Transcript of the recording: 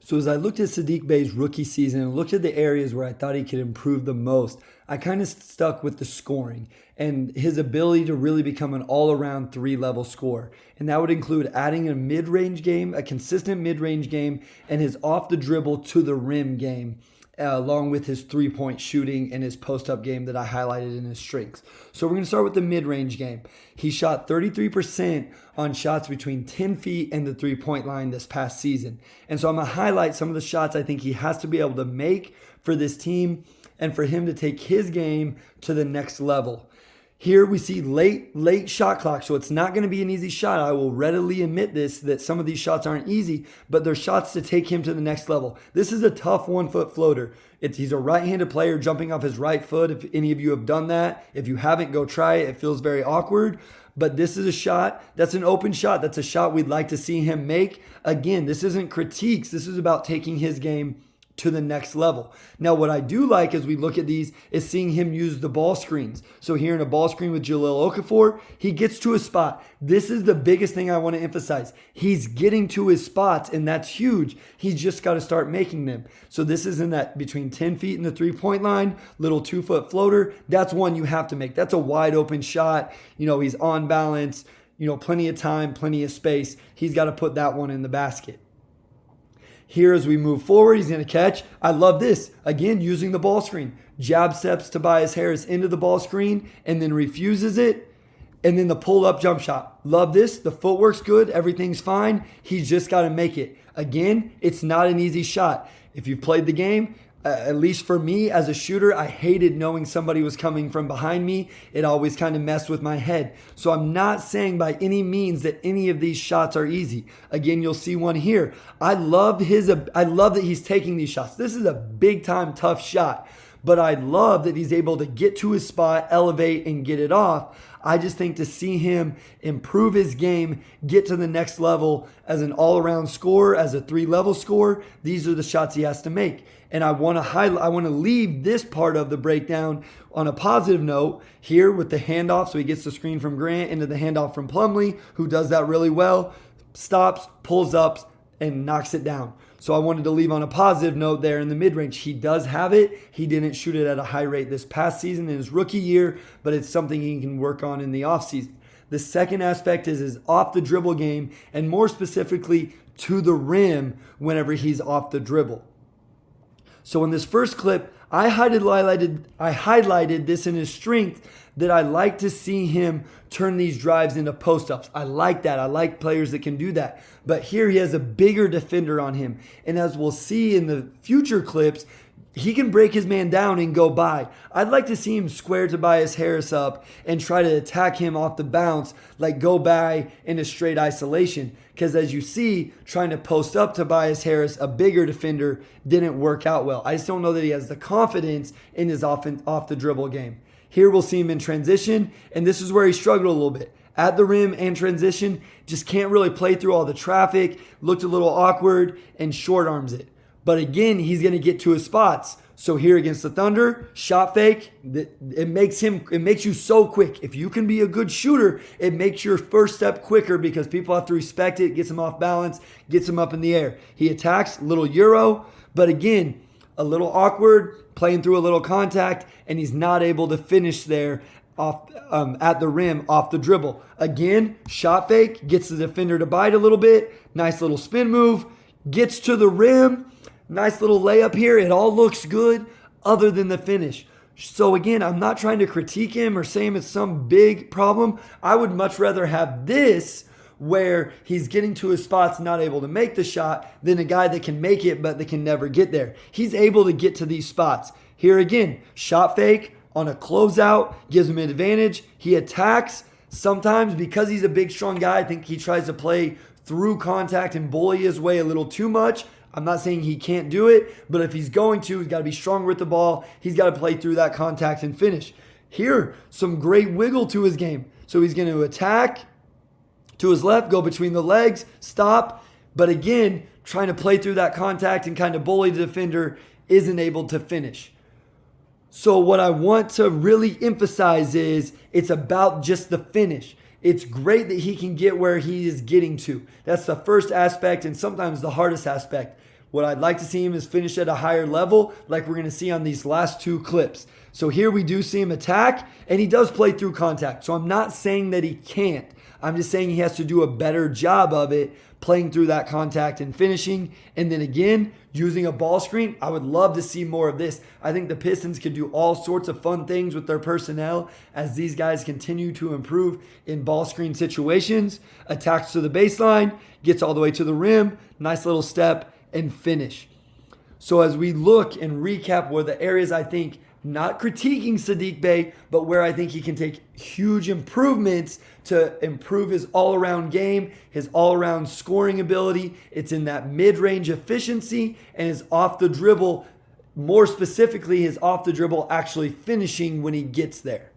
So as I looked at Saddiq Bey's rookie season and looked at the areas where I thought he could improve the most, I kind of stuck with the scoring and his ability to really become an all-around three-level scorer. And that would include adding a mid-range game, a consistent mid-range game, and his off-the-dribble to the rim game, along with his three-point shooting and his post-up game that I highlighted in his strengths. So we're going to start with the mid-range game. He shot 33% on shots between 10 feet and the three-point line this past season. And so I'm going to highlight some of the shots I think he has to be able to make for this team and for him to take his game to the next level. Here we see late shot clock, so it's not going to be an easy shot. I will readily admit this, that some of these shots aren't easy, but they're shots to take him to the next level. This is a tough 1-foot floater. He's a right-handed player jumping off his right foot. If any of you have done that, if you haven't, go try it. It feels very awkward, but this is a shot. That's an open shot. That's a shot we'd like to see him make. Again, this isn't critiques. This is about taking his game to the next level. Now, what I do like as we look at these is seeing him use the ball screens. So here in a ball screen with Jahlil Okafor, he gets to a spot. This is the biggest thing I want to emphasize. He's getting to his spots, and that's huge. He's just got to start making them. So this is in that between 10 feet and the three-point line, little 2-foot floater. That's one you have to make. That's a wide open shot. He's on balance, plenty of time, plenty of space. He's got to put that one in the basket. Here as we move forward, he's going to catch. I love this. Again, using the ball screen. Jab steps Tobias Harris into the ball screen and then refuses it. And then the pull-up jump shot. Love this. The footwork's good. Everything's fine. He's just got to make it. Again, it's not an easy shot. If you've played the game, at least for me as a shooter, I hated knowing somebody was coming from behind me. It always kind of messed with my head. So I'm not saying by any means that any of these shots are easy. Again, you'll see one here. I love that he's taking these shots. This is a big time tough shot, but I love that he's able to get to his spot, elevate, and get it off. I just think to see him improve his game, get to the next level as an all-around scorer, as a three-level scorer, these are the shots he has to make. And I want to leave this part of the breakdown on a positive note here with the handoff. So he gets the screen from Grant into the handoff from Plumlee, who does that really well, stops, pulls up, and knocks it down. So I wanted to leave on a positive note there in the mid-range. He does have it. He didn't shoot it at a high rate this past season in his rookie year, but it's something he can work on in the offseason. The second aspect is his off-the-dribble game, and more specifically to the rim whenever he's off the dribble. So in this first clip, I highlighted this in his strength that I like to see him turn these drives into post-ups. I like that. I like players that can do that. But here he has a bigger defender on him. And as we'll see in the future clips, he can break his man down and go by. I'd like to see him square Tobias Harris up and try to attack him off the bounce, like go by in a straight isolation. Because as you see, trying to post up Tobias Harris, a bigger defender, didn't work out well. I just don't know that he has the confidence in his off the dribble game. Here we'll see him in transition, and this is where he struggled a little bit. At the rim and transition, just can't really play through all the traffic, looked a little awkward, and short arms it. But again, he's going to get to his spots. So here against the Thunder, shot fake, it makes you so quick. If you can be a good shooter, it makes your first step quicker because people have to respect it, gets him off balance, gets him up in the air. He attacks, little Euro, but again, a little awkward, playing through a little contact, and he's not able to finish there off at the rim off the dribble. Again, shot fake, gets the defender to bite a little bit, nice little spin move, gets to the rim, nice little layup here. It all looks good other than the finish. So again, I'm not trying to critique him or say it's some big problem. I would much rather have this where he's getting to his spots, not able to make the shot, than a guy that can make it but that can never get there. He's able to get to these spots. Here again, shot fake on a closeout gives him an advantage. He attacks. Sometimes because he's a big, strong guy, I think he tries to play through contact and bully his way a little too much. I'm not saying he can't do it, but if he's going to, he's got to be stronger with the ball. He's got to play through that contact and finish. Here, some great wiggle to his game. So he's going to attack to his left, go between the legs, stop. But again, trying to play through that contact and kind of bully the defender, isn't able to finish. So what I want to really emphasize is it's about just the finish. It's great that he can get where he is getting to. That's the first aspect and sometimes the hardest aspect. What I'd like to see him is finish at a higher level, like we're going to see on these last two clips. So here we do see him attack, and he does play through contact. So I'm not saying that he can't. I'm just saying he has to do a better job of it, playing through that contact and finishing. And then again, using a ball screen. I would love to see more of this. I think the Pistons can do all sorts of fun things with their personnel as these guys continue to improve in ball screen situations. Attacks to the baseline, gets all the way to the rim, nice little step, and finish. So as we look and recap where the areas I think, not critiquing Saddiq Bey, but where I think he can take huge improvements to improve his all-around game, his all-around scoring ability. It's in that mid-range efficiency and his off the dribble, more specifically his off the dribble actually finishing when he gets there.